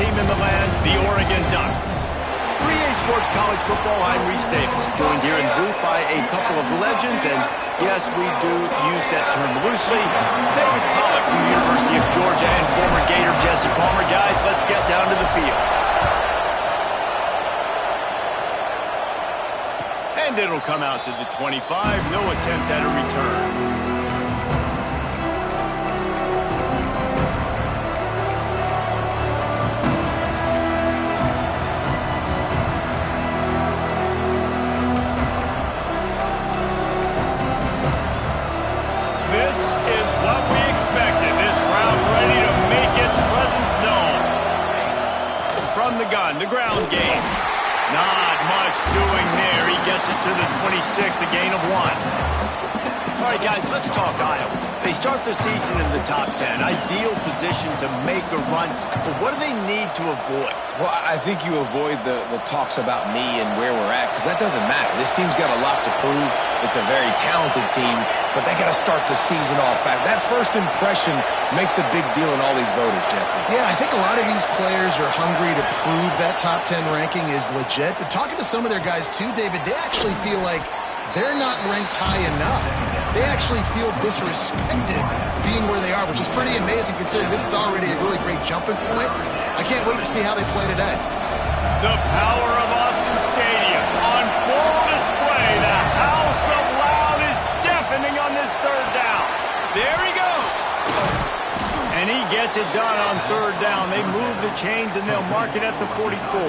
team in the land, the Oregon Ducks. 3A Sports College Football, I'm Reese Davis, joined here in the booth by a couple of legends, and yes, we do use that term loosely. David Pollack from the University of Georgia and former Gator Jesse Palmer. Guys, let's get down to the field. And it'll come out to the 25, no attempt at a return. From the gun, the ground game. Not much doing there. He gets it to the 26, a gain of 1. All right, guys, let's talk Iowa. They start the season in the top 10. Ideal position to make a run. But what do they need to avoid? Well, I think you avoid the talks about me and where we're at, because that doesn't matter. This team's got a lot to prove. It's a very talented team, but they got to start the season off fast. That first impression makes a big deal in all these voters, Jesse. Yeah, I think a lot of these players are hungry to prove that top 10 ranking is legit. But talking to some of their guys too, David, they actually feel like they're not ranked high enough. They actually feel disrespected being where they are, which is pretty amazing considering this is already a really great jumping point. I can't wait to see how they play today. The power of Austin Stadium on full display. The house of loud is deafening on this third down. There he goes. And he gets it done on third down. They move the chains and they'll mark it at the 44.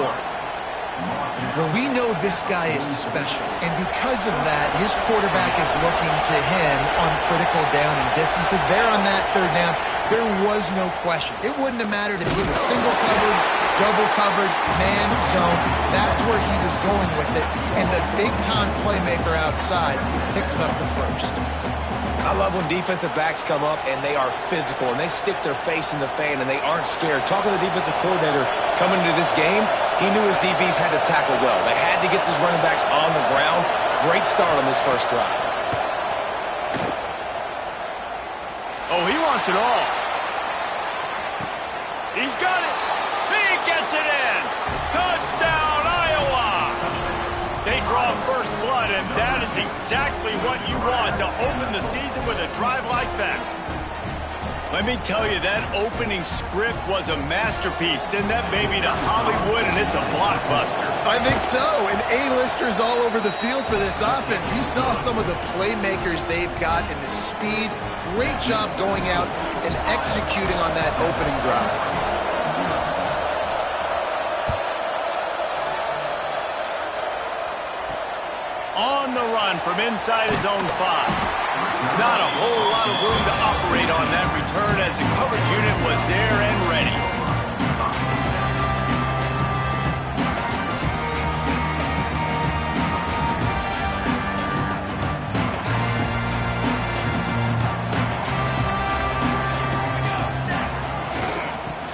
Well, we know this guy is special, and because of that, his quarterback is looking to him on critical down and distances. There on that third down, there was no question. It wouldn't have mattered if he was single covered, double covered, man, zone. That's where he was going with it, and the big-time playmaker outside picks up the first. I love when defensive backs come up and they are physical and they stick their face in the fan and they aren't scared. Talking to the defensive coordinator coming into this game, he knew his DBs had to tackle well. They had to get these running backs on the ground. Great start on this first drive. Oh, he wants it all. He's got it. He gets it in. Touchdown, Iowa. They draw first blood, and that is exactly what you want to open the season with a drive like that. Let me tell you, that opening script was a masterpiece. Send that baby to Hollywood, and it's a blockbuster. I think so, and A-listers all over the field for this offense. You saw some of the playmakers they've got in the speed. Great job going out and executing on that opening drive. On the run from inside his own 5. Not a whole lot of room to operate on that return as the coverage unit was there and ready.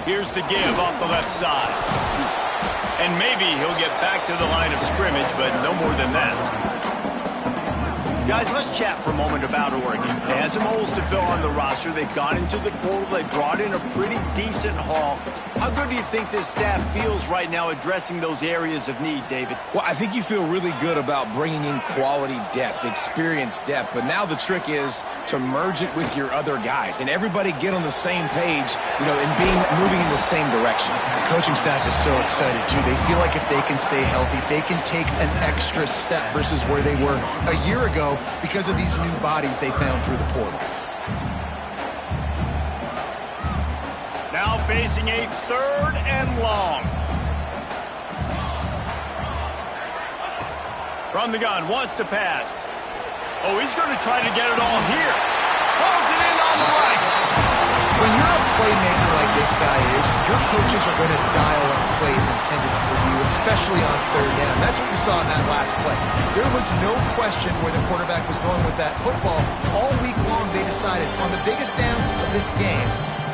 Here's the give off the left side. And maybe he'll get back to the line of scrimmage, but no more than that. Guys, let's chat for a moment about Oregon. They had some holes to fill on the roster. They've gone into the portal. They brought in a pretty decent haul. How good do you think this staff feels right now addressing those areas of need, David? Well, I think you feel really good about bringing in quality depth, experience depth. But now the trick is to merge it with your other guys and everybody get on the same page, and moving in the same direction. The coaching staff is so excited, too. They feel like if they can stay healthy, they can take an extra step versus where they were a year ago because of these new bodies they found through the portal. Now facing a third and long. From the gun, wants to pass. Oh, he's going to try to get it all here. Pulls it in on the right. When you're a playmaker like this guy is, your coaches are going to dial up plays intended for you, especially on third down. That's what you saw in that last play. There was no question where the quarterback was going with that football. All week long, they decided on the biggest downs of this game,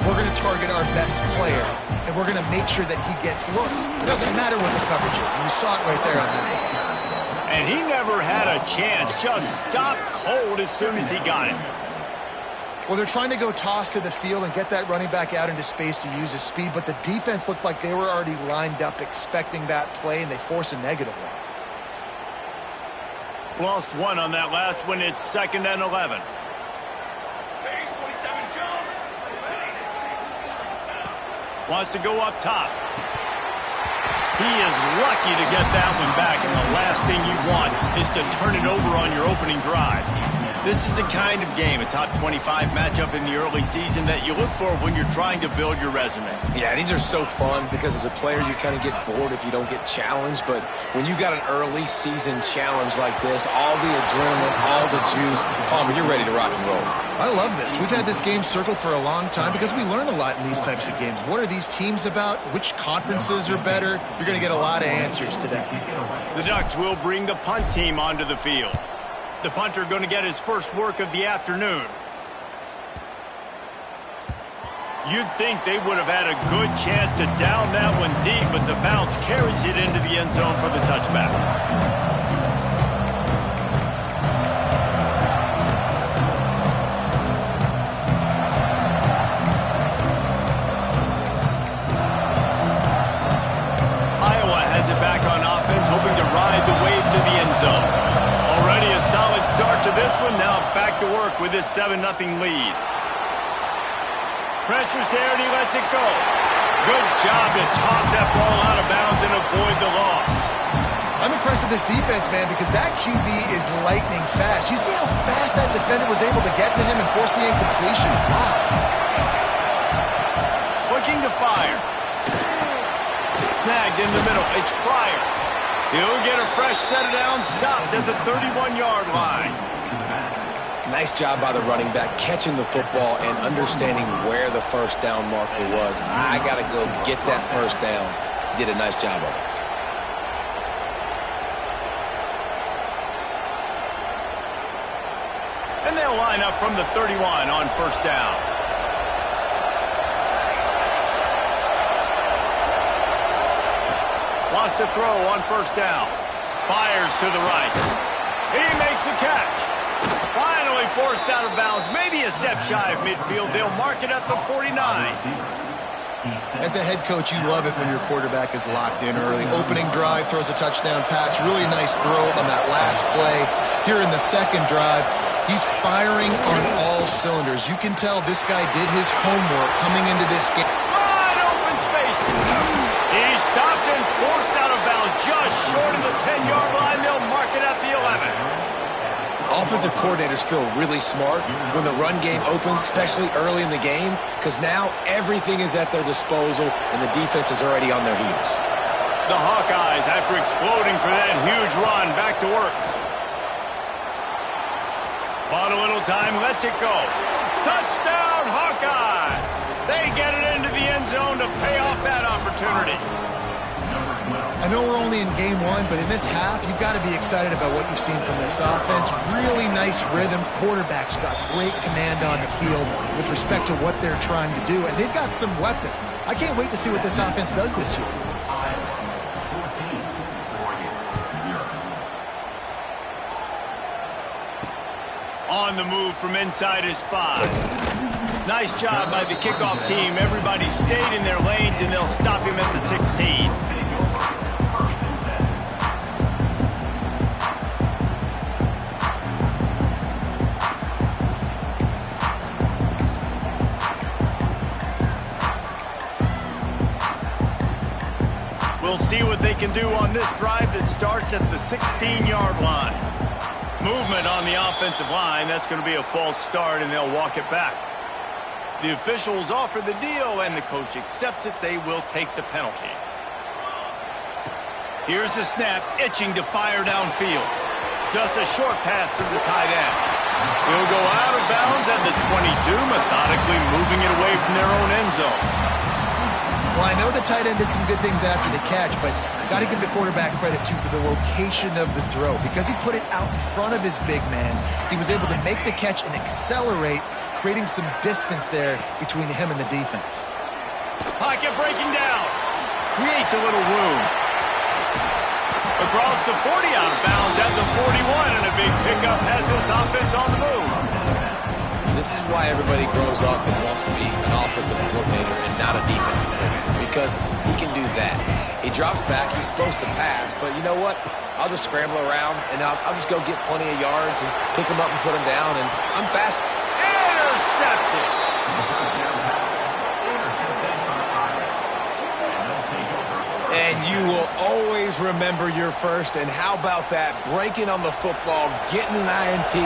we're going to target our best player, and we're going to make sure that he gets looks. It doesn't matter what the coverage is, and you saw it right there on that. And he never had a chance. Just stopped cold as soon as he got it. Well, they're trying to go toss to the field and get that running back out into space to use his speed, but the defense looked like they were already lined up expecting that play, and they force a negative one. Lost one on that last one. It's 2nd and 11. Wants to go up top. He is lucky to get that one back, and the last thing you want is to turn it over on your opening drive. This is the kind of game, a top 25 matchup in the early season, that you look for when you're trying to build your resume. Yeah, these are so fun because as a player, you kind of get bored if you don't get challenged. But when you got an early season challenge like this, all the adrenaline, all the juice, Palmer, you're ready to rock and roll. I love this. We've had this game circled for a long time because we learn a lot in these types of games. What are these teams about? Which conferences are better? You're going to get a lot of answers today. The Ducks will bring the punt team onto the field. The punter going to get his first work of the afternoon. You'd think they would have had a good chance to down that one deep, but the bounce carries it into the end zone for the touchback. Iowa has it back on offense, hoping to ride the wave to the end zone. Already a solid start to this one. Now back to work with this 7-0 lead. Pressure's there and he lets it go. Good job to toss that ball out of bounds and avoid the loss. I'm impressed with this defense, man, because that QB is lightning fast. You see how fast that defender was able to get to him and force the incompletion? Wow. Looking to fire. Snagged in the middle. It's Pryor. He'll get a fresh set of downs, stopped at the 31-yard line. Nice job by the running back, catching the football and understanding where the first down marker was. I got to go get that first down. Did a nice job of it. And they'll line up from the 31 on first down. Wants to throw on first down. Fires to the right. He makes the catch. Finally forced out of bounds. Maybe a step shy of midfield. They'll mark it at the 49. As a head coach, you love it when your quarterback is locked in early. Opening drive, throws a touchdown pass. Really nice throw on that last play. Here in the second drive, he's firing on all cylinders. You can tell this guy did his homework coming into this game. Wide open space. He stopped and forced out of bounds just short of the 10-yard line. They'll mark it at the 11. Offensive coordinators feel really smart when the run game opens, especially early in the game, because now everything is at their disposal and the defense is already on their heels. The Hawkeyes, after exploding for that huge run, back to work. Bought a little time, lets it go. Touchdown, Hawkeyes! They get it into the end zone to pay off that opportunity. I know we're only in game one, but in this half, you've got to be excited about what you've seen from this offense. Really nice rhythm. Quarterback's got great command on the field with respect to what they're trying to do, and they've got some weapons. I can't wait to see what this offense does this year. On the move from inside his 5. Nice job by the kickoff team. Everybody stayed in their lanes, and they'll stop him at the 16. We'll see what they can do on this drive that starts at the 16-yard line. Movement on the offensive line. That's going to be a false start, and they'll walk it back. The officials offer the deal, and the coach accepts it. They will take the penalty. Here's the snap, itching to fire downfield. Just a short pass to the tight end. He'll go out of bounds at the 22, methodically moving it away from their own end zone. Well, I know the tight end did some good things after the catch, but got to give the quarterback credit, too, for the location of the throw. Because he put it out in front of his big man, he was able to make the catch and accelerate, creating some distance there between him and the defense. Pocket breaking down. Creates a little room. Across the 40, out of bounds at the 41, and a big pickup has this offense on the move. This this is why everybody grows up and wants to be an offensive coordinator and not a defensive coordinator, because he can do that. He drops back, he's supposed to pass, but you know what? I'll just scramble around, and I'll just go get plenty of yards and pick them up and put them down, and I'm fast. Intercepted. And you will always remember your first, and how about that? Breaking on the football, getting an INT,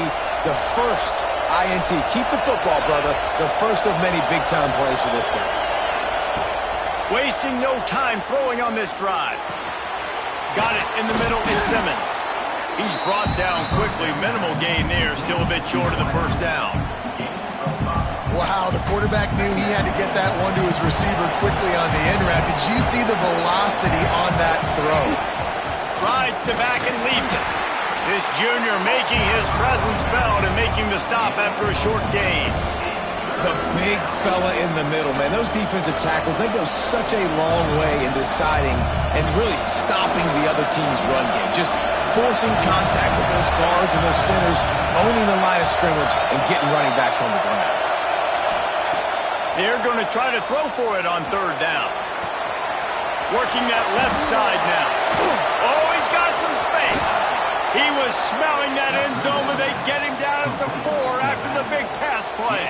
the first INT. Keep the football, brother. The first of many big-time plays for this guy. Wasting no time throwing on this drive. Got it in the middle is Simmons. He's brought down quickly. Minimal gain there. Still a bit short of the first down. Wow, the quarterback knew he had to get that one to his receiver quickly on the end route. Did you see the velocity on that throw? Rides the back and leaves it. This junior making his presence felt and making the stop after a short gain. The big fella in the middle, man. Those defensive tackles, they go such a long way in deciding and really stopping the other team's run game. Just forcing contact with those guards and those centers, owning the line of scrimmage, and getting running backs on the ground. They're going to try to throw for it on third down. Working that left side now. Oh, he's got some space. He was smelling that end zone, but they get him down at the 4 after the big pass play.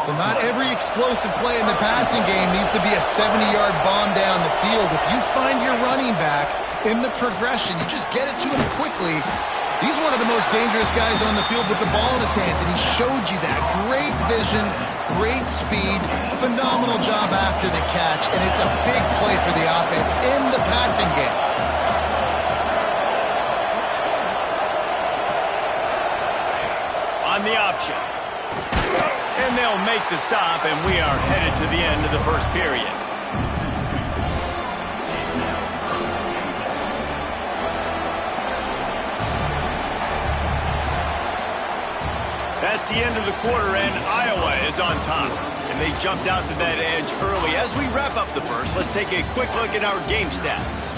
Well, not every explosive play in the passing game needs to be a 70-yard bomb down the field. If you find your running back in the progression, you just get it to him quickly. He's one of the most dangerous guys on the field with the ball in his hands, and he showed you that. Great vision, great speed, phenomenal job after the catch, and it's a big play for the offense in the passing game. On the option. And they'll make the stop, and we are headed to the end of the first period. That's the end of the quarter, and Iowa is on top. And they jumped out to that edge early. As we wrap up the first, let's take a quick look at our game stats.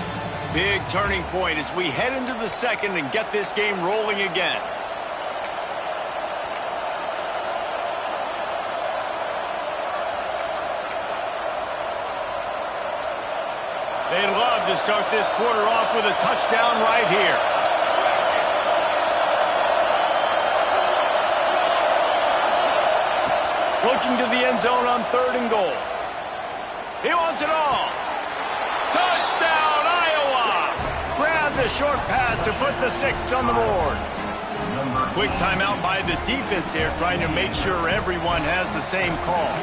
Big turning point as we head into the second and get this game rolling again. They'd love to start this quarter off with a touchdown right here. Looking to the end zone on 3rd and goal. He wants it all. Touchdown, Iowa! Grab the short pass to put the 6 on the board. Quick timeout by the defense there, trying to make sure everyone has the same call.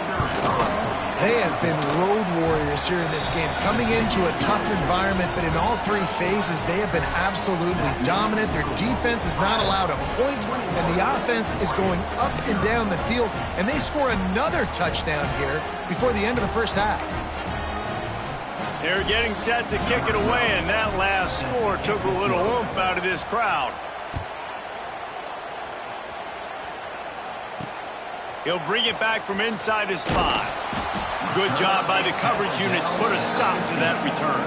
They have been road warriors here in this game, coming into a tough environment, but in all 3 phases, they have been absolutely dominant. Their defense is not allowed a point, and the offense is going up and down the field, and they score another touchdown here before the end of the first half. They're getting set to kick it away, and that last score took a little oomph out of this crowd. He'll bring it back from inside his 5. Good job by the coverage unit to put a stop to that return.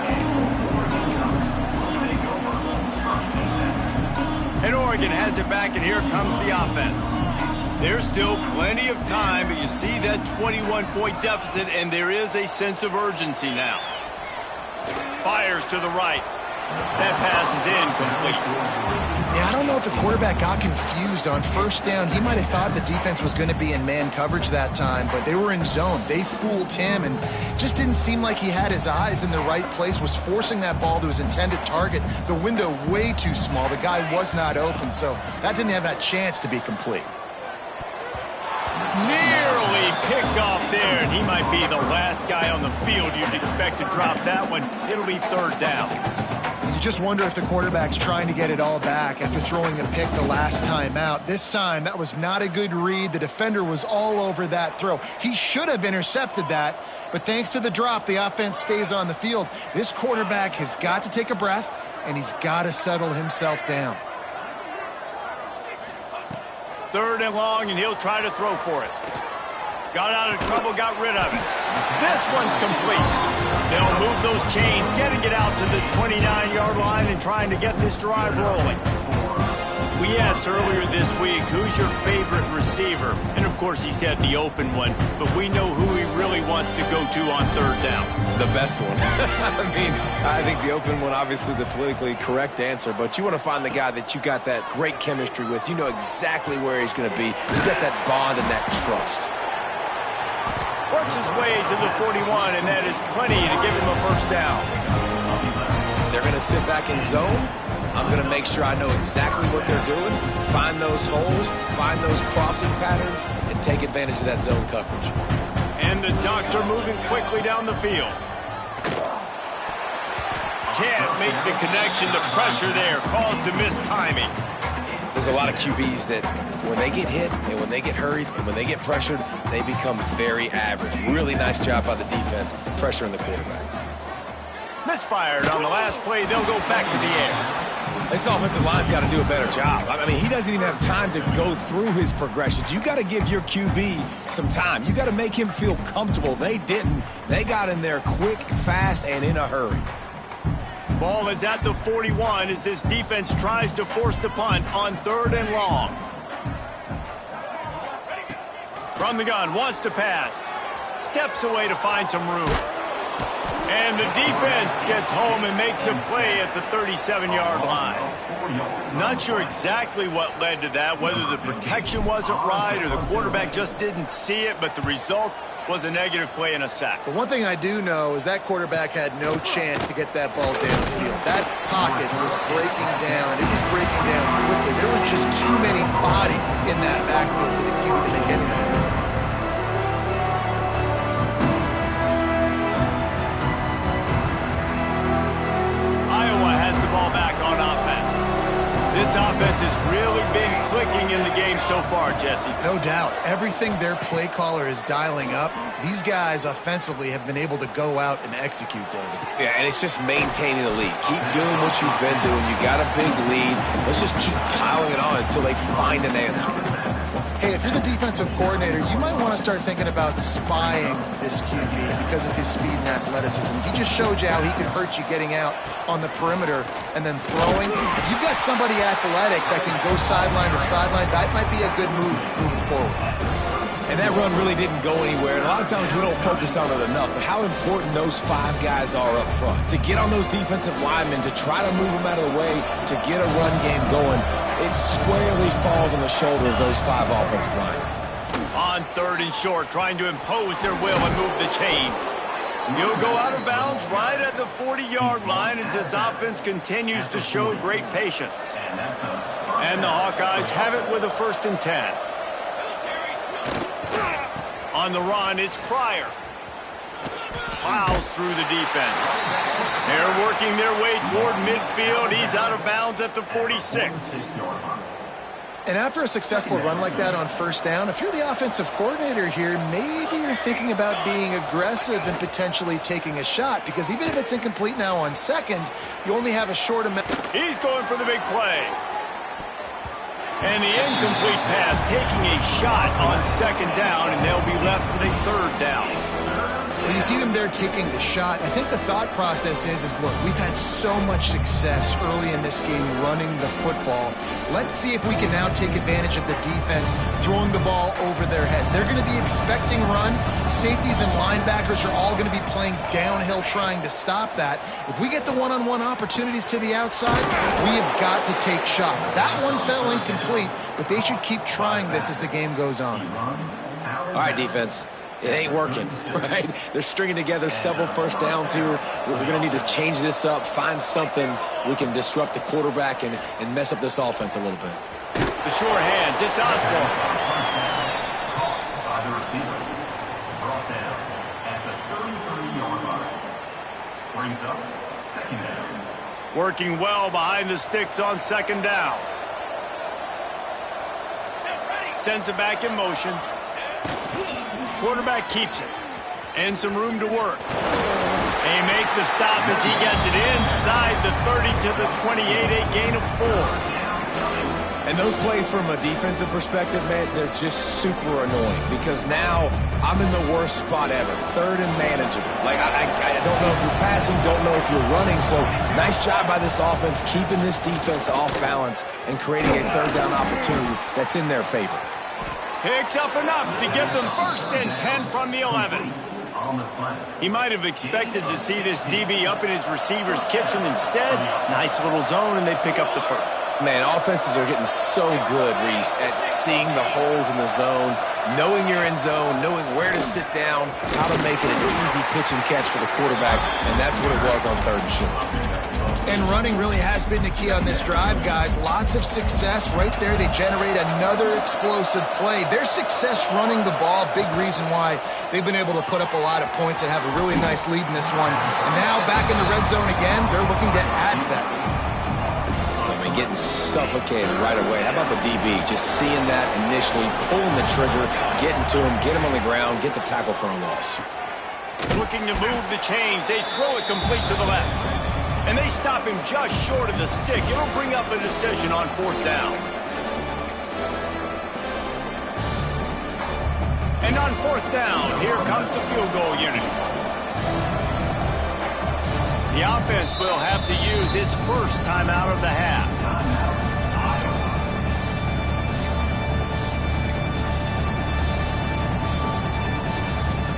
And Oregon has it back, and here comes the offense. There's still plenty of time, but you see that 21-point deficit, and there is a sense of urgency now. Fires to the right. That pass is incomplete. Yeah, I don't know if the quarterback got confused on first down. He might have thought the defense was going to be in man coverage that time, but they were in zone. They fooled him and just didn't seem like he had his eyes in the right place, was forcing that ball to his intended target. The window way too small. The guy was not open, so that didn't have that chance to be complete. Nearly picked off there, and he might be the last guy on the field you'd expect to drop that one. It'll be 3rd down. You just wonder if the quarterback's trying to get it all back after throwing a pick the last time out. This time, that was not a good read. The defender was all over that throw. He should have intercepted that, but thanks to the drop, the offense stays on the field. This quarterback has got to take a breath, and he's got to settle himself down. 3rd and long, and he'll try to throw for it. Got out of trouble, got rid of it. This one's complete. They'll move those chains, getting it out to the 29-yard line and trying to get this drive rolling. We asked earlier this week, who's your favorite receiver? And, of course, he said the open one, but we know who he really wants to go to on third down. The best one. I think the open one, obviously the politically correct answer, but you want to find the guy that you got that great chemistry with. You know exactly where he's going to be. You got that bond and that trust. Works his way to the 41, and that is plenty to give him a first down. They're going to sit back in zone. I'm going to make sure I know exactly what they're doing, find those holes, find those crossing patterns, and take advantage of that zone coverage. And the doctor moving quickly down the field. Can't make the connection. The pressure there caused the missed timing. There's a lot of QBs that when they get hit and when they get hurried and when they get pressured, they become very average. Really nice job by the defense pressuring the quarterback. Misfired on the last play. They'll go back to the air. This offensive line's got to do a better job. I mean, he doesn't even have time to go through his progressions. You got to give your QB some time. You got to make him feel comfortable. They didn't. They got in there quick, fast, and in a hurry. Ball is at the 41 as this defense tries to force the punt on third and long. From the gun, wants to pass. Steps away to find some room. And the defense gets home and makes a play at the 37-yard line. Not sure exactly what led to that, whether the protection wasn't right or the quarterback just didn't see it, but the result was a negative play and a sack. But one thing I do know is that quarterback had no chance to get that ball downfield. That pocket was breaking down, and it was breaking down quickly. There were just too many bodies in that backfield for the QB to make anything. Iowa has the ball back on offense. This offense has really been clicking in the game so far, Jesse. No doubt. Everything their play caller is dialing up, these guys offensively have been able to go out and execute, David. Yeah, and it's just maintaining the lead. Keep doing what you've been doing. You got a big lead. Let's just keep piling it on until they find an answer. Hey, if you're the defensive coordinator, you might want to start thinking about spying this QB because of his speed and athleticism. He just showed you how he can hurt you getting out on the perimeter and then throwing. If you've got somebody athletic that can go sideline to sideline, that might be a good move moving forward. And that run really didn't go anywhere. And a lot of times we don't focus on it enough, but how important those five guys are up front. To get on those defensive linemen, to try to move them out of the way, to get a run game going, it squarely falls on the shoulder of those five offensive linemen. On third and short, trying to impose their will and move the chains. He'll go out of bounds right at the 40-yard line as this offense continues to show great patience. And the Hawkeyes have it with a 1st and 10. On the run, it's Pryor. Plows through the defense. They're working their way toward midfield. He's out of bounds at the 46. And after a successful run like that on 1st down, if you're the offensive coordinator here, maybe you're thinking about being aggressive and potentially taking a shot, because even if it's incomplete now on 2nd, you only have a short amount. He's going for the big play. And the incomplete pass taking a shot on 2nd down, and they'll be left with a 3rd down. When you see them there taking the shot, I think the thought process is look, we've had so much success early in this game running the football. Let's see if we can now take advantage of the defense throwing the ball over their head. They're going to be expecting run. Safeties and linebackers are all going to be playing downhill trying to stop that. If we get the one-on-one opportunities to the outside, we have got to take shots. That one fell incomplete, but they should keep trying this as the game goes on. All right, defense. It ain't working, right? They're stringing together several 1st downs here. We're going to need to change this up, find something we can disrupt the quarterback and mess up this offense a little bit. The sure hands, it's Osborne. By the receiver, brought down at the 33-yard line. Brings up 2nd down. Working well behind the sticks on 2nd down. Sends it back in motion. Quarterback keeps it. And some room to work. They make the stop as he gets it inside the 30 to the 28, a gain of 4. And those plays from a defensive perspective, man, they're just super annoying because now I'm in the worst spot ever. Third and manageable. Like, I don't know if you're passing, don't know if you're running. So nice job by this offense keeping this defense off balance and creating a third down opportunity that's in their favor. Picks up enough to give them 1st and 10 from the 11. He might have expected to see this DB up in his receiver's kitchen instead. Nice little zone, and they pick up the 1st. Man, offenses are getting so good, Reese, at seeing the holes in the zone, knowing you're in zone, knowing where to sit down, how to make it an easy pitch and catch for the quarterback, and that's what it was on 3rd and short. And running really has been the key on this drive, guys. Lots of success right there. They generate another explosive play. Their success running the ball, big reason why they've been able to put up a lot of points and have a really nice lead in this one. And now back in the red zone again, they're looking to add that lead. Getting suffocated right away. How about the DB? Just seeing that initially, pulling the trigger, getting to him, get him on the ground, get the tackle for a loss. Looking to move the chains. They throw it complete to the left. And they stop him just short of the stick. It'll bring up a decision on 4th down. And on 4th down, here comes the field goal unit. The offense will have to use its 1st timeout of the half.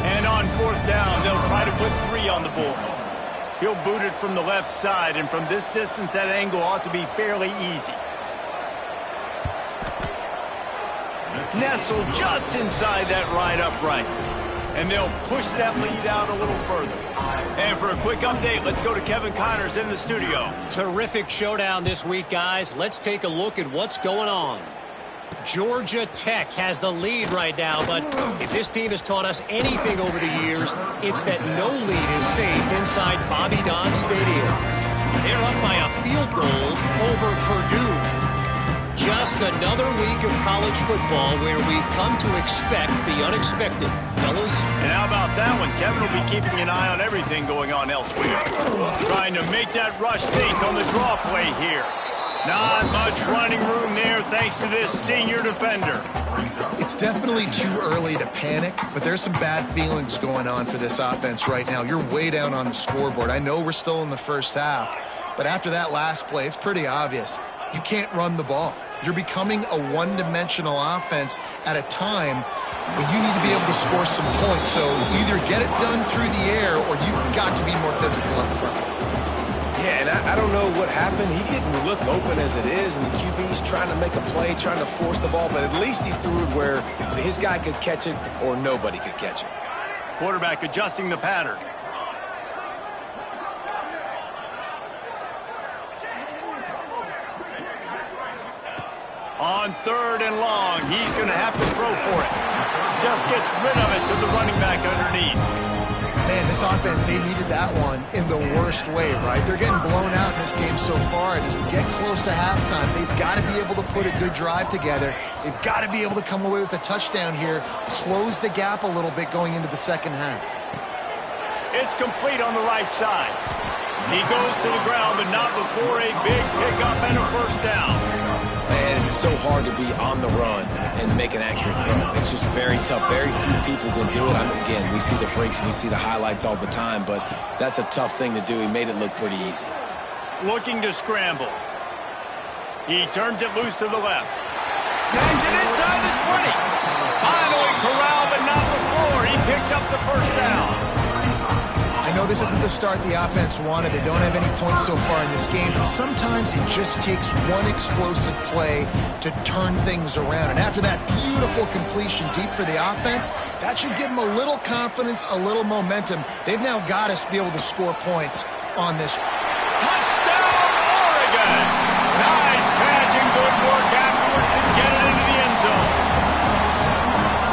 And on 4th down, they'll try to put 3 on the board. He'll boot it from the left side, and from this distance, that angle ought to be fairly easy. Nestled just inside that right upright. And they'll push that lead out a little further. And for a quick update, let's go to Kevin Connors in the studio. Terrific showdown this week, guys. Let's take a look at what's going on. Georgia Tech has the lead right now, but if this team has taught us anything over the years, it's that no lead is safe inside Bobby Dodd Stadium. They're up by a field goal over Purdue. Just another week of college football where we've come to expect the unexpected, fellas. And how about that one? Kevin will be keeping an eye on everything going on elsewhere. Trying to make that rush think on the draw play here. Not much running room there thanks to this senior defender. It's definitely too early to panic, but there's some bad feelings going on for this offense right now. You're way down on the scoreboard. I know we're still in the 1st half, but after that last play, it's pretty obvious. You can't run the ball. You're becoming a one-dimensional offense at a time when you need to be able to score some points. So either get it done through the air or you've got to be more physical up front. Yeah, and I don't know what happened. He didn't look open as it is, and the QB's trying to make a play, trying to force the ball, but at least he threw it where his guy could catch it or nobody could catch it. Quarterback adjusting the pattern. On 3rd and long, he's going to have to throw for it. Just gets rid of it to the running back underneath. Man, this offense, they needed that one in the worst way, right? They're getting blown out in this game so far, and as we get close to halftime, they've got to be able to put a good drive together. They've got to be able to come away with a touchdown here, close the gap a little bit going into the 2nd half. It's complete on the right side. He goes to the ground, but not before a big pickup and a 1st down. Man, it's so hard to be on the run and make an accurate throw. It's just very tough. Very few people can do it. Again, we see the freaks, we see the highlights all the time, but that's a tough thing to do. He made it look pretty easy. Looking to scramble. He turns it loose to the left. Snags it inside the 20. Finally corralled, but not before. He picks up the 1st down. I know this isn't the start the offense wanted. They don't have any points so far in this game, but sometimes it just takes one explosive play to turn things around. And after that beautiful completion deep for the offense, that should give them a little confidence, a little momentum. They've now got us to be able to score points on this. Touchdown, Oregon! Nice catch and good work afterwards to get it into the end zone.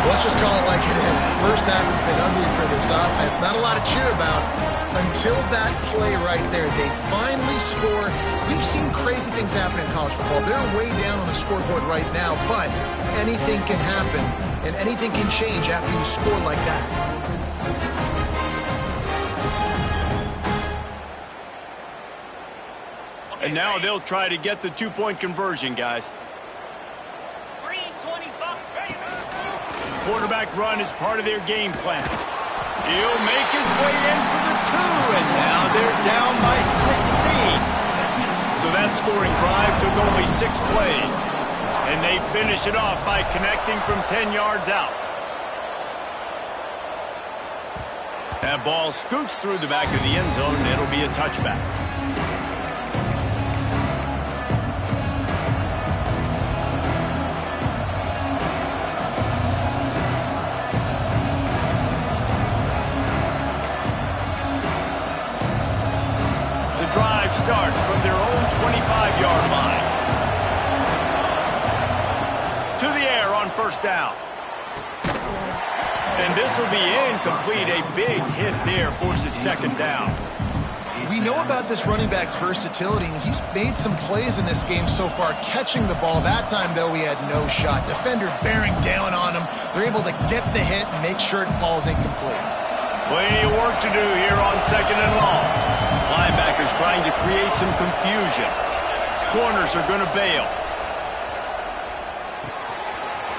Let's just call it like it is. The 1st half has been ugly for this offense. Not a lot to cheer about until that play right there. They finally score. We've seen crazy things happen in college football. They're way down on the scoreboard right now, but anything can happen, and anything can change after you score like that. And now they'll try to get the 2-point conversion, guys. quarterback run is part of their game plan. He'll make his way in for the 2, and now they're down by 16. So that scoring drive took only 6 plays, and they finish it off by connecting from 10 yards out. That ball scoots through the back of the end zone, and it'll be a touchback. The drive starts from their own 25-yard line. To the air on first down. And this will be incomplete. A big hit there forces second down. We know about this running back's versatility, and he's made some plays in this game so far, catching the ball. That time, though, he had no shot. Defender bearing down on him. They're able to get the hit and make sure it falls incomplete. Plenty of work to do here on second and long. Linebackers trying to create some confusion. Corners are going to bail.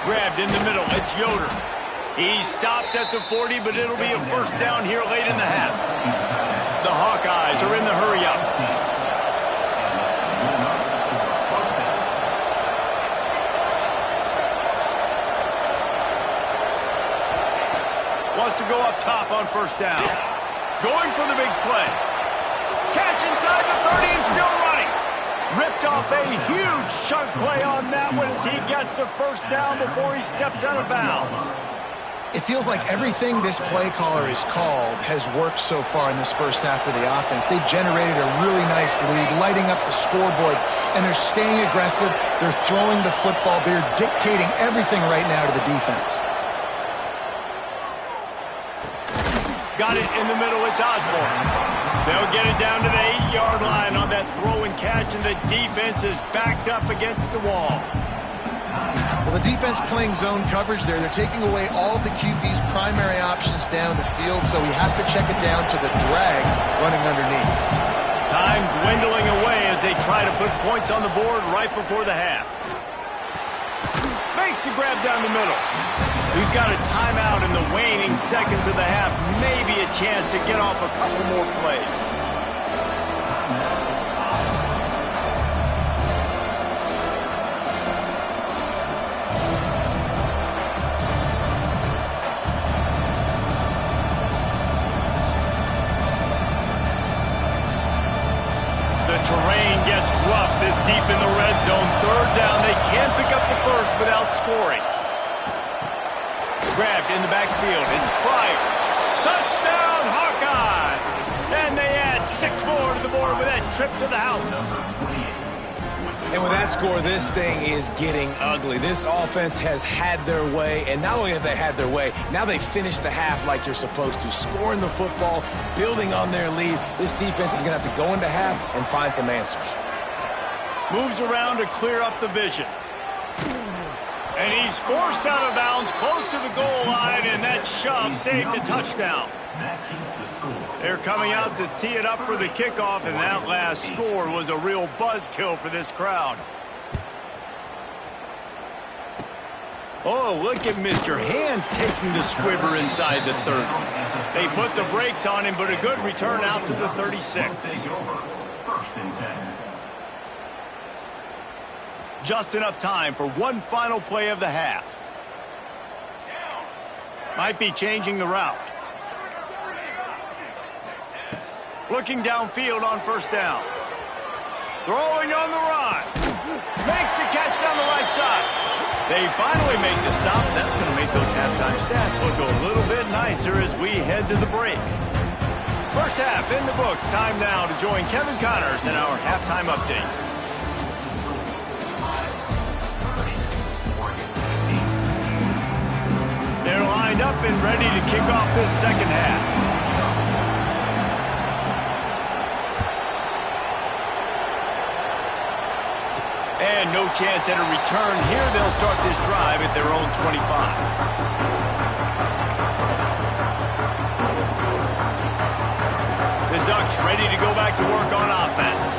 Grabbed in the middle. It's Yoder. He stopped at the 40, but it'll be a first down here late in the half. The Hawkeyes are in the hurry-up. Wants to go up top on first down. Going for the big play. Catch inside the 30 and still running. Ripped off a huge chunk play on that one as he gets the first down before he steps out of bounds. It feels like everything this play caller has called has worked so far in this first half for the offense. They generated a really nice lead, lighting up the scoreboard, and they're staying aggressive. They're throwing the football. They're dictating everything right now to the defense. Got it in the middle. It's Osborne. They'll get it down to the 8-yard line on that throw and catch, and the defense is backed up against the wall. Well, the defense playing zone coverage there. They're taking away all of the QB's primary options down the field, so he has to check it down to the drag running underneath. Time dwindling away as they try to put points on the board right before the half. Makes the grab down the middle. We've got a timeout in the waning seconds of the half. Maybe a chance to get off a couple more plays. Terrain gets rough this deep in the red zone. Third down. They can't pick up the first without scoring. Grabbed in the backfield. It's Pryor. Touchdown, Hawkeye! And they add 6 more to the board with that trip to the house. And with that score, this thing is getting ugly. This offense has had their way, and not only have they had their way, now they finished the half like you're supposed to, scoring the football, building on their lead. This defense is going to have to go into half and find some answers. Moves around to clear up the vision. And he's forced out of bounds close to the goal line, and that shove saved a touchdown. They're coming out to tee it up for the kickoff, and that last score was a real buzzkill for this crowd. Oh, look at Mr. Hands taking the squibber inside the 30. They put the brakes on him, but a good return out to the 36. Just enough time for one final play of the half. Might be changing the route. Looking downfield on first down. Throwing on the run. Makes the catch down the right side. They finally make the stop. That's going to make those halftime stats look a little bit nicer as we head to the break. First half in the books. Time now to join Kevin Connors in our halftime update. They're lined up and ready to kick off this second half. And no chance at a return here. They'll start this drive at their own 25. The Ducks ready to go back to work on offense.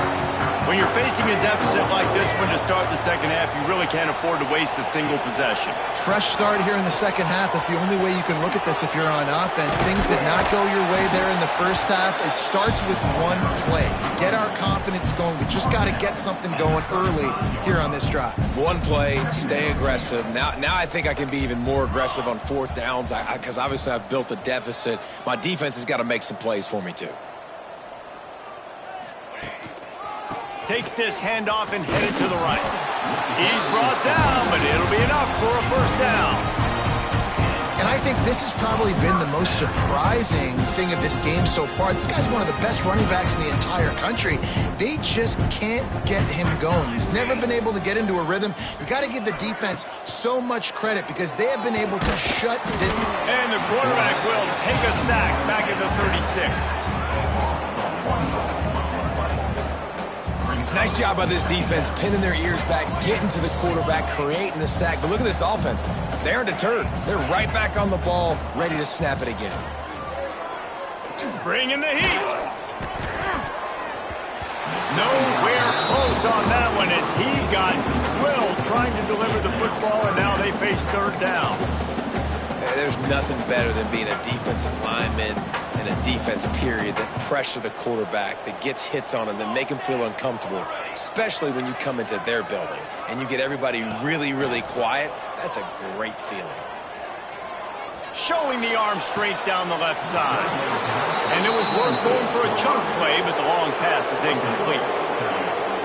When you're facing a deficit like this one to start the second half, you really can't afford to waste a single possession. Fresh start here in the second half. That's the only way you can look at this if you're on offense. Things did not go your way there in the first half. It starts with one play. To get our confidence going, we just got to get something going early here on this drive. One play, stay aggressive. Now I think I can be even more aggressive on fourth downs because obviously I've built a deficit. My defense has got to make some plays for me too. Takes this handoff and headed to the right. He's brought down, but it'll be enough for a first down. And I think this has probably been the most surprising thing of this game so far. This guy's one of the best running backs in the entire country. They just can't get him going. He's never been able to get into a rhythm. You got to give the defense so much credit because they have been able to shut it. And the quarterback will take a sack back at the 36. Nice job by this defense, pinning their ears back, getting to the quarterback, creating the sack. But look at this offense. They aren't deterred. They're right back on the ball, ready to snap it again. Bringing the heat. Nowhere close on that one as he got drilled trying to deliver the football, and now they face third down. There's nothing better than being a defensive lineman and a defense period that pressure the quarterback, that gets hits on him, that make him feel uncomfortable, especially when you come into their building and you get everybody really, really quiet. That's a great feeling. Showing the arm strength down the left side. And it was worth going for a chunk play, but the long pass is incomplete.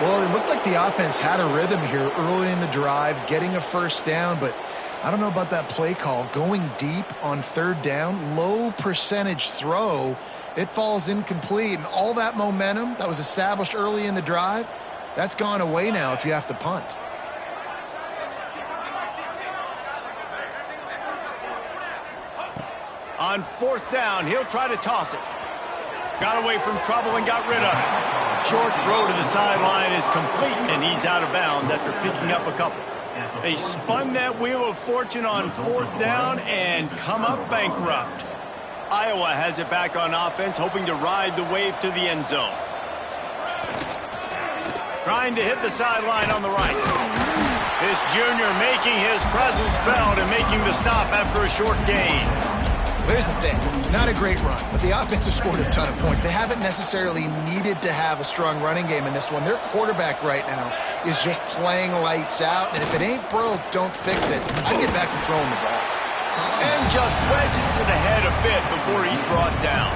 Well, it looked like the offense had a rhythm here early in the drive, getting a first down, but I don't know about that play call. Going deep on third down, low percentage throw, it falls incomplete. And all that momentum that was established early in the drive, that's gone away now if you have to punt. On fourth down, he'll try to toss it. Got away from trouble and got rid of it. Short throw to the sideline is complete, and he's out of bounds after picking up a couple. They spun that wheel of fortune on fourth down and come up bankrupt. Iowa has it back on offense, hoping to ride the wave to the end zone. Trying to hit the sideline on the right. This junior making his presence felt and making the stop after a short gain. Here's the thing, not a great run, but the offense has scored a ton of points. They haven't necessarily needed to have a strong running game in this one. Their quarterback right now is just playing lights out, and if it ain't broke, don't fix it. I'd get back to throwing the ball. And just wedges it ahead a bit before he's brought down.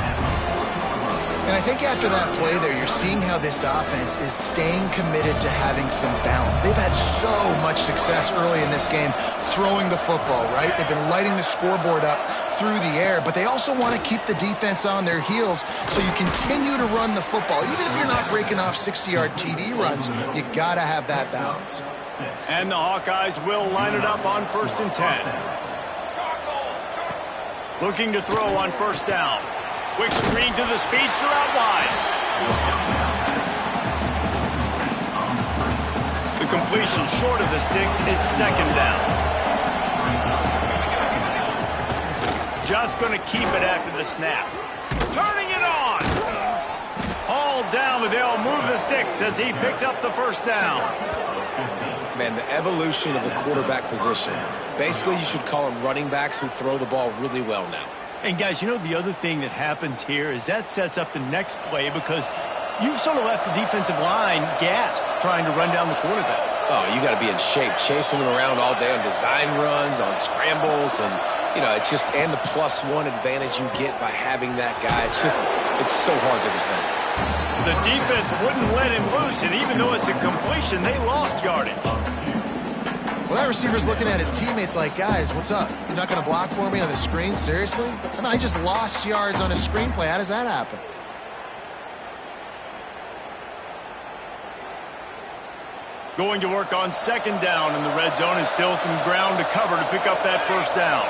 And I think after that play there, you're seeing how this offense is staying committed to having some balance. They've had so much success early in this game throwing the football, right? They've been lighting the scoreboard up through the air, but they also want to keep the defense on their heels so you continue to run the football. Even if you're not breaking off 60-yard TD runs, you got to have that balance. And the Hawkeyes will line it up on 1st and 10. Looking to throw on first down. Quick screen to the speedster out wide. The completion short of the sticks. It's second down. Just going to keep it after the snap. Turning it on. Hauled down, but they'll move the sticks as he picks up the first down. Man, the evolution of the quarterback position. Basically, you should call them running backs who throw the ball really well now. And guys, you know the other thing that happens here is that sets up the next play because you've sort of left the defensive line gassed trying to run down the quarterback. Oh, you got to be in shape, chasing him around all day on design runs, on scrambles, and, you know, it's just, and the +1 advantage you get by having that guy. It's just, it's so hard to defend. The defense wouldn't let him loose, and even though it's a completion, they lost yardage. Well, that receiver's looking at his teammates like, guys, what's up? You're not going to block for me on the screen? Seriously? I mean, I just lost yards on a screenplay. How does that happen? Going to work on second down in the red zone, and still some ground to cover to pick up that first down.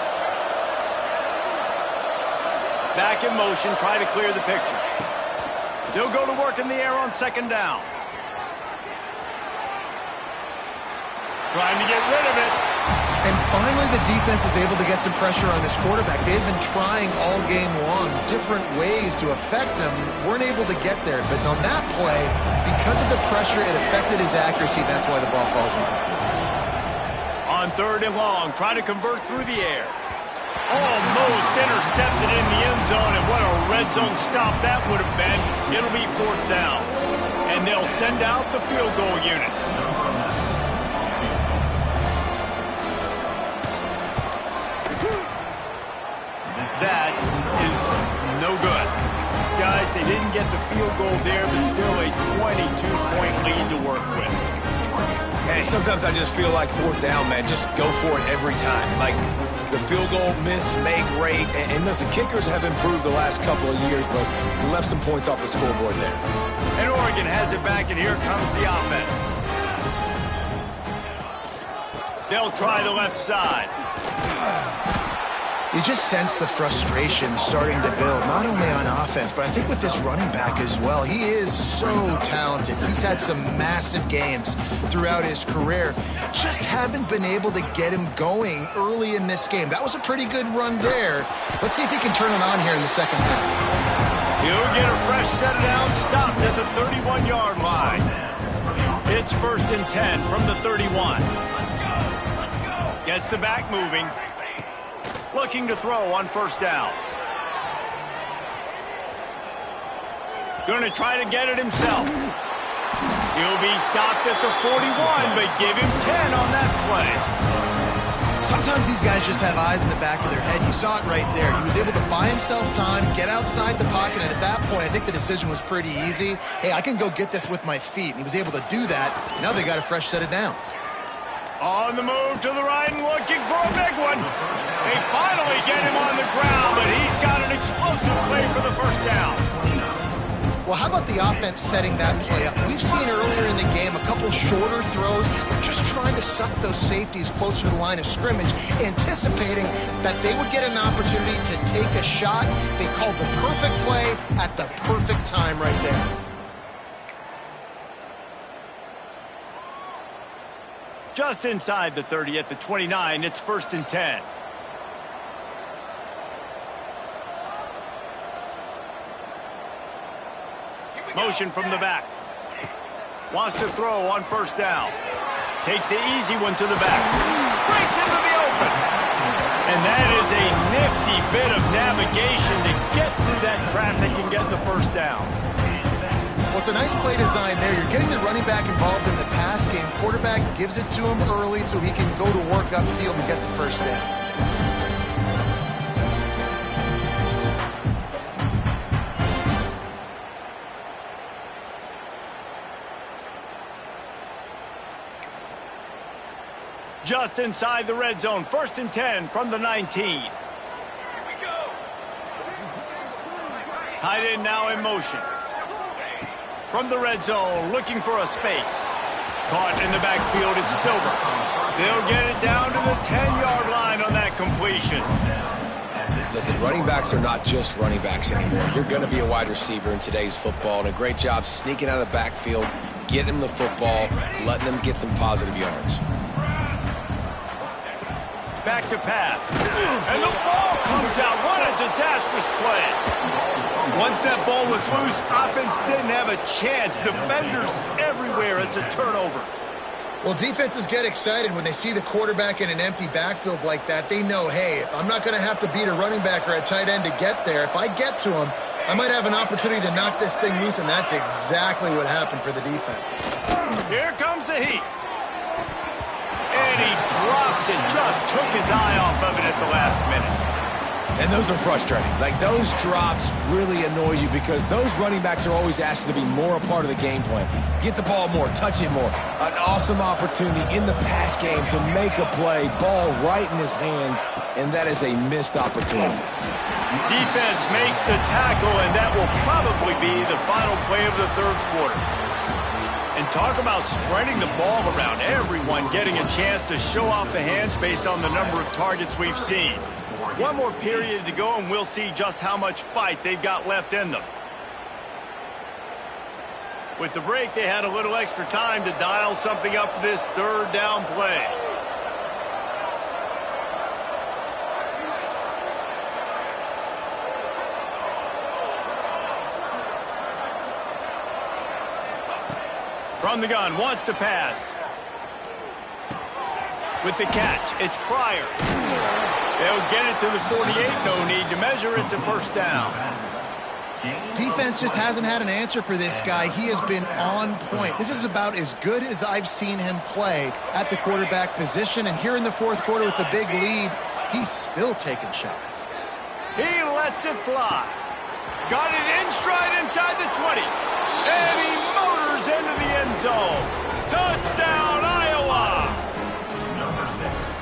Back in motion, try to clear the picture. They'll go to work in the air on second down. Trying to get rid of it. And finally the defense is able to get some pressure on this quarterback. They've been trying all game long different ways to affect him. Weren't able to get there. But on that play, because of the pressure, it affected his accuracy. That's why the ball falls incomplete. On 3rd and long, try to convert through the air. Almost intercepted in the end zone, and what a red zone stop that would have been. It'll be 4th down. And they'll send out the field goal unit. That is no good. Guys, they didn't get the field goal there, but still a 22-point lead to work with. Hey, sometimes I just feel like 4th down, man. Just go for it every time. Like the field goal miss, make rate. And listen, kickers have improved the last couple of years, but we left some points off the scoreboard there. And Oregon has it back, and here comes the offense. They'll try the left side. You just sense the frustration starting to build, not only on offense, but I think with this running back as well. He is so talented. He's had some massive games throughout his career. Just haven't been able to get him going early in this game. That was a pretty good run there. Let's see if he can turn it on here in the second half. He'll get a fresh set it down, stopped at the 31-yard line. It's 1st and 10 from the 31. Gets the back moving. Looking to throw on 1st down. Going to try to get it himself. He'll be stopped at the 41, but give him 10 on that play. Sometimes these guys just have eyes in the back of their head. You saw it right there. He was able to buy himself time, get outside the pocket, and at that point, I think the decision was pretty easy. Hey, I can go get this with my feet, and he was able to do that. Now they got a fresh set of downs. On the move to the right and looking for a big one. They finally get him on the ground, but he's got an explosive play for the 1st down. Well, how about the offense setting that play up? We've seen earlier in the game a couple shorter throws. They're just trying to suck those safeties closer to the line of scrimmage, anticipating that they would get an opportunity to take a shot. They called the perfect play at the perfect time right there. Just inside the 30 at the 29, it's 1st and 10. Motion from the back. Wants to throw on 1st down. Takes the easy one to the back. Breaks into the open. And that is a nifty bit of navigation to get through that traffic and get the 1st down. Well, it's a nice play design there. You're getting the running back involved in the pass game. Quarterback gives it to him early so he can go to work upfield and get the 1st down. Just inside the red zone, 1st and 10 from the 19. Tight end now in motion. From the red zone, looking for a space. Caught in the backfield, it's Silver. They'll get it down to the 10-yard line on that completion. Listen, running backs are not just running backs anymore. You're going to be a wide receiver in today's football, and a great job sneaking out of the backfield, getting them the football, letting them get some positive yards. Back to pass. And the ball comes out. What a disastrous play. Once that ball was loose, offense didn't have a chance. Defenders everywhere. It's a turnover. Well, defenses get excited when they see the quarterback in an empty backfield like that. They know, hey, if I'm not going to have to beat a running back or a tight end to get there, if I get to him, I might have an opportunity to knock this thing loose, and that's exactly what happened for the defense. Here comes the heat. And he drops it. Just took his eye off of it at the last minute. And those are frustrating. Like, those drops really annoy you because those running backs are always asking to be more a part of the game plan. Get the ball more, touch it more. An awesome opportunity in the pass game to make a play, ball right in his hands, and that is a missed opportunity. Defense makes the tackle, and that will probably be the final play of the 3rd quarter. And talk about spreading the ball around, everyone getting a chance to show off the hands based on the number of targets we've seen. One more period to go, and we'll see just how much fight they've got left in them. With the break, they had a little extra time to dial something up for this 3rd down play. From the gun, wants to pass. With the catch, it's Pryor. They'll get it to the 48. No need to measure. It's a first down. Defense just hasn't had an answer for this guy. He has been on point. This is about as good as I've seen him play at the quarterback position. And here in the fourth quarter with a big lead, he's still taking shots. He lets it fly. Got it in stride inside the 20. And he motors into the end zone. Touchdown, Iowa!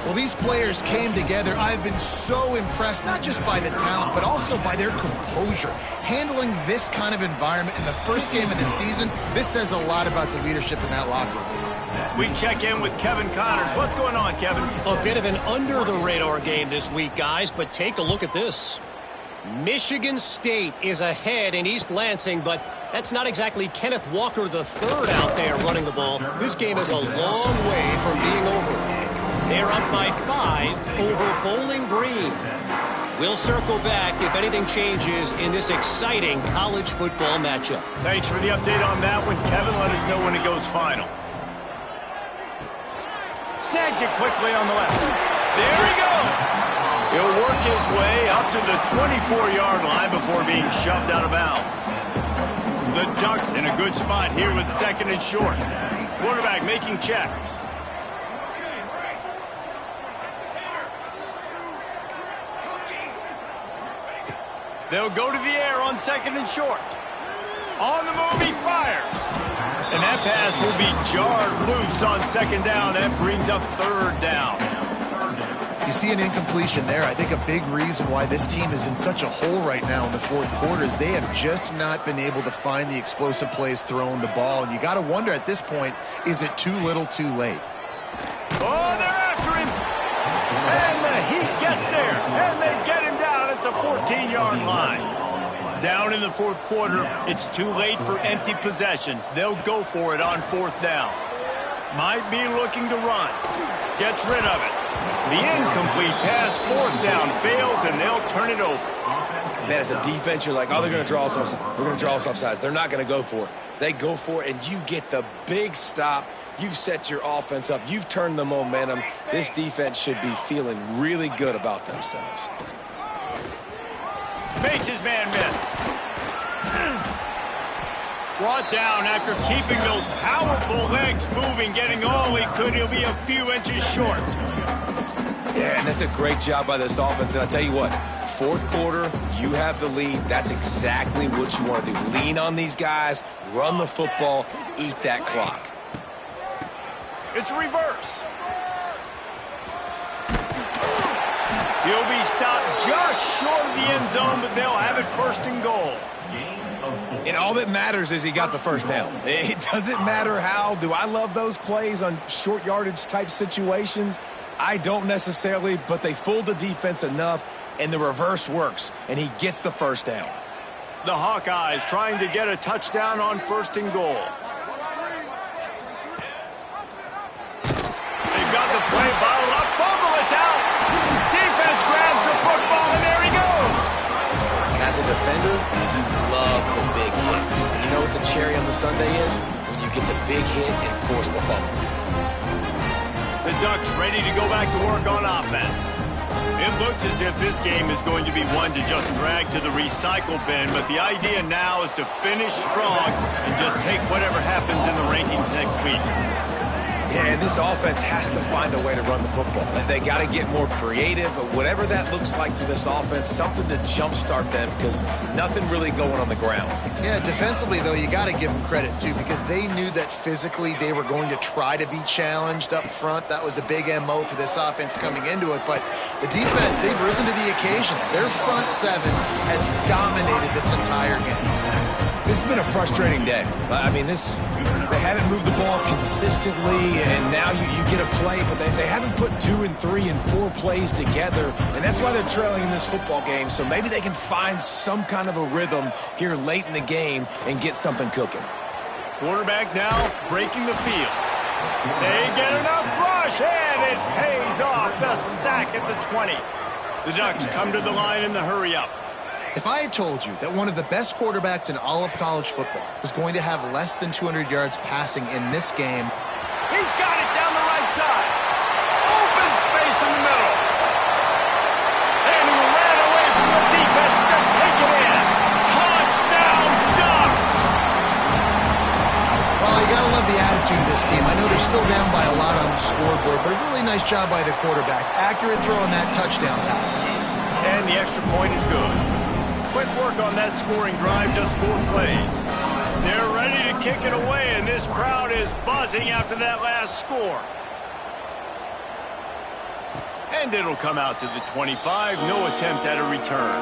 Well, these players came together. I've been so impressed, not just by the talent, but also by their composure. Handling this kind of environment in the first game of the season, this says a lot about the leadership in that locker room. We check in with Kevin Connors. What's going on, Kevin? A bit of an under-the-radar game this week, guys, but take a look at this. Michigan State is ahead in East Lansing, but that's not exactly Kenneth Walker III out there running the ball. This game is a long way from being over. They're up by 5 over Bowling Green. We'll circle back if anything changes in this exciting college football matchup. Thanks for the update on that one, Kevin. Let us know when it goes final. Snags it quickly on the left. There he goes. He'll work his way up to the 24-yard line before being shoved out of bounds. The Ducks in a good spot here with second and short. Quarterback making checks. They'll go to the air on second and short. On the move, he fires. And that pass will be jarred loose on second down. That brings up third down. You see an incompletion there. I think a big reason why this team is in such a hole right now in the fourth quarter is they have just not been able to find the explosive plays throwing the ball. And you got to wonder at this point, is it too little too late? Oh, they're after him. And the Heat gets there. And they get him down at the 14-yard line. Down in the fourth quarter, it's too late for empty possessions. They'll go for it on fourth down. Might be looking to run. Gets rid of it. The incomplete pass, fourth down, fails, and they'll turn it over. Man, as a defense, you're like, oh, they're going to draw us offside. We're going to draw us offside. They're not going to go for it. They go for it, and you get the big stop. You've set your offense up. You've turned the momentum. This defense should be feeling really good about themselves. Makes his man miss. Brought down after keeping those powerful legs moving, getting all he could. He'll be a few inches short. Yeah, and that's a great job by this offense. And I'll tell you what, fourth quarter, you have the lead. That's exactly what you want to do. Lean on these guys, run the football, eat that clock. It's reverse. He'll be stopped just short of the end zone, but they'll have it first and goal. And all that matters is he got the first down. It doesn't matter how. Do I love those plays on short yardage type situations? I don't necessarily, but they fooled the defense enough, and the reverse works, and he gets the first down. The Hawkeyes trying to get a touchdown on first and goal. They've got the play bottled up. Fumble, it's out. Defense grabs the football, and there he goes. As a defender, you love the big hits. And you know what the cherry on the sundae is? When you get the big hit and force the fumble. The Ducks ready to go back to work on offense. It looks as if this game is going to be one to just drag to the recycle bin, but the idea now is to finish strong and just take whatever happens in the rankings next week. Yeah, and this offense has to find a way to run the football. They got to get more creative, but whatever that looks like for this offense, something to jumpstart them because nothing really going on the ground. Yeah, defensively, though, you got to give them credit, too, because they knew that physically they were going to try to be challenged up front. That was a big MO for this offense coming into it, but the defense, they've risen to the occasion. Their front seven has dominated this entire game. This has been a frustrating day. I mean, they haven't moved the ball consistently, and now you get a play, but they haven't put 2 and 3 and 4 plays together, and that's why they're trailing in this football game. So maybe they can find some kind of a rhythm here late in the game and get something cooking. Quarterback now breaking the field. They get enough rush, and it pays off. The sack at the 20. The Ducks come to the line in the hurry-up. If I had told you that one of the best quarterbacks in all of college football was going to have less than 200 yards passing in this game... He's got it down the right side. Open space in the middle. And he ran away from the defense to take it in. Touchdown, Ducks! Well, you got to love the attitude of this team. I know they're still down by a lot on the scoreboard, but a really nice job by the quarterback. Accurate throw on that touchdown pass. And the extra point is good. Quick work on that scoring drive, just 4 plays. They're ready to kick it away, and this crowd is buzzing after that last score. And it'll come out to the 25. No attempt at a return.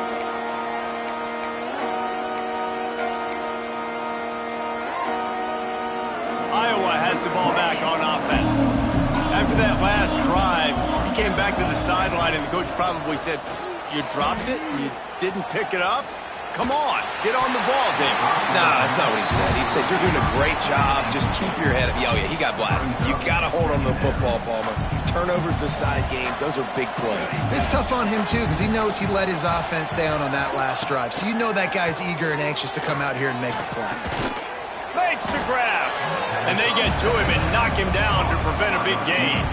Iowa has the ball back on offense. After that last drive, he came back to the sideline, and the coach probably said, "You dropped it and you didn't pick it up? Come on, get on the ball, David." Nah, that's not what he said. He said, "You're doing a great job. Just keep your head up." Oh, yeah, he got blasted. You got to hold on to the football, Palmer. Turnovers decide games. Those are big plays. It's tough on him, too, because he knows he let his offense down on that last drive. So you know that guy's eager and anxious to come out here and make a play. Makes the grab. And they get to him and knock him down to prevent a big gain.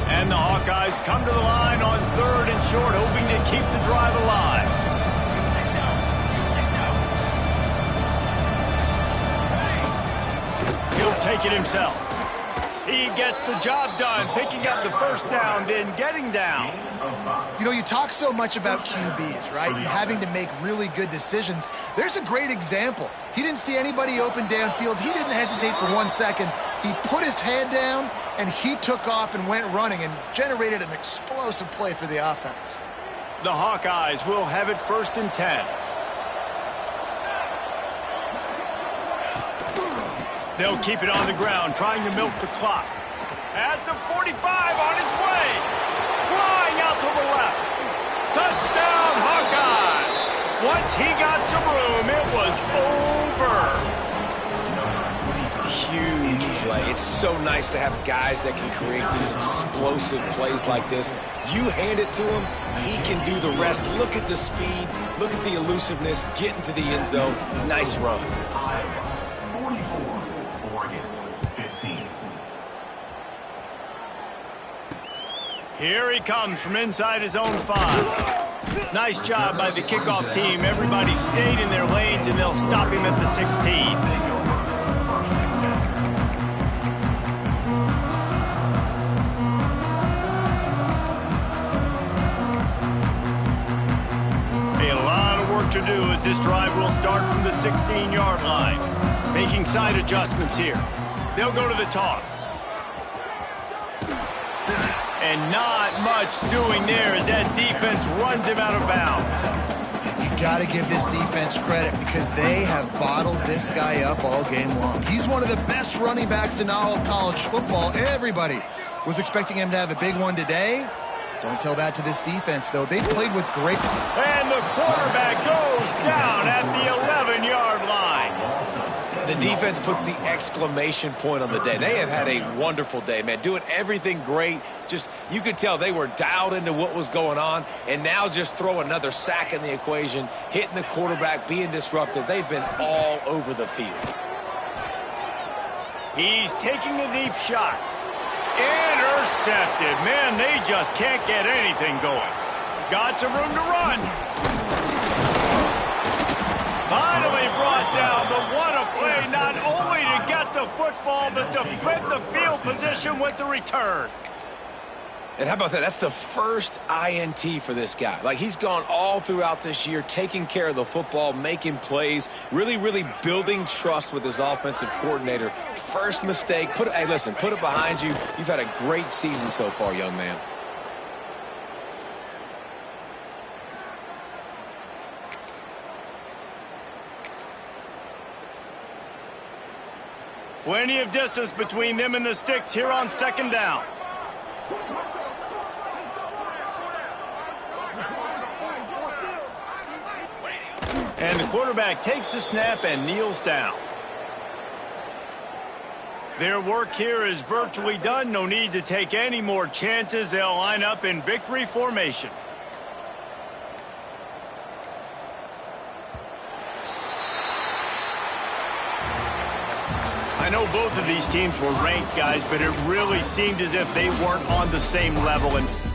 And the Hawkeyes come to the line on 3rd and short, hoping to keep the drive alive. He'll take it himself. He gets the job done, picking up the first down, then getting down. You know, you talk so much about QBs, right? And having to make really good decisions. There's a great example. He didn't see anybody open downfield. He didn't hesitate for 1 second. He put his head down, and he took off and went running and generated an explosive play for the offense. The Hawkeyes will have it 1st and 10. They'll keep it on the ground, trying to milk the clock. At the 45, on his way. Flying out to the left. Touchdown, Hawkeyes. Once he got some room, it was over. Huge play. It's so nice to have guys that can create these explosive plays like this. You hand it to him, he can do the rest. Look at the speed. Look at the elusiveness. Get into the end zone. Nice run. 44, Oregon, 15. Here he comes from inside his own 5. Nice job by the kickoff team. Everybody stayed in their lanes, and they'll stop him at the 16. To do as this drive will start from the 16-yard line. Making side adjustments here. They'll go to the toss. And not much doing there as that defense runs him out of bounds. You got to give this defense credit because they have bottled this guy up all game long. He's one of the best running backs in all of college football. Everybody was expecting him to have a big one today. Don't tell that to this defense, though. They played with great... And the quarterback goes down at the 11-yard line. The defense puts the exclamation point on the day. They have had a wonderful day, man. Doing everything great. Just, you could tell they were dialed into what was going on. And now just throw another sack in the equation, hitting the quarterback, being disruptive. They've been all over the field. He's taking a deep shot. Intercepted. Man, they just can't get anything going. Got some room to run. Finally brought down, but what a play, not only to get the football, but to flip the field position with the return. And how about that? That's the first INT for this guy. Like, he's gone all throughout this year, taking care of the football, making plays, really, really building trust with his offensive coordinator. First mistake. Hey, listen, put it behind you. You've had a great season so far, young man. Plenty of distance between them and the sticks here on 2nd down. And the quarterback takes the snap and kneels down. Their work here is virtually done. No need to take any more chances. They'll line up in victory formation. I know both of these teams were ranked, guys, but it really seemed as if they weren't on the same level. And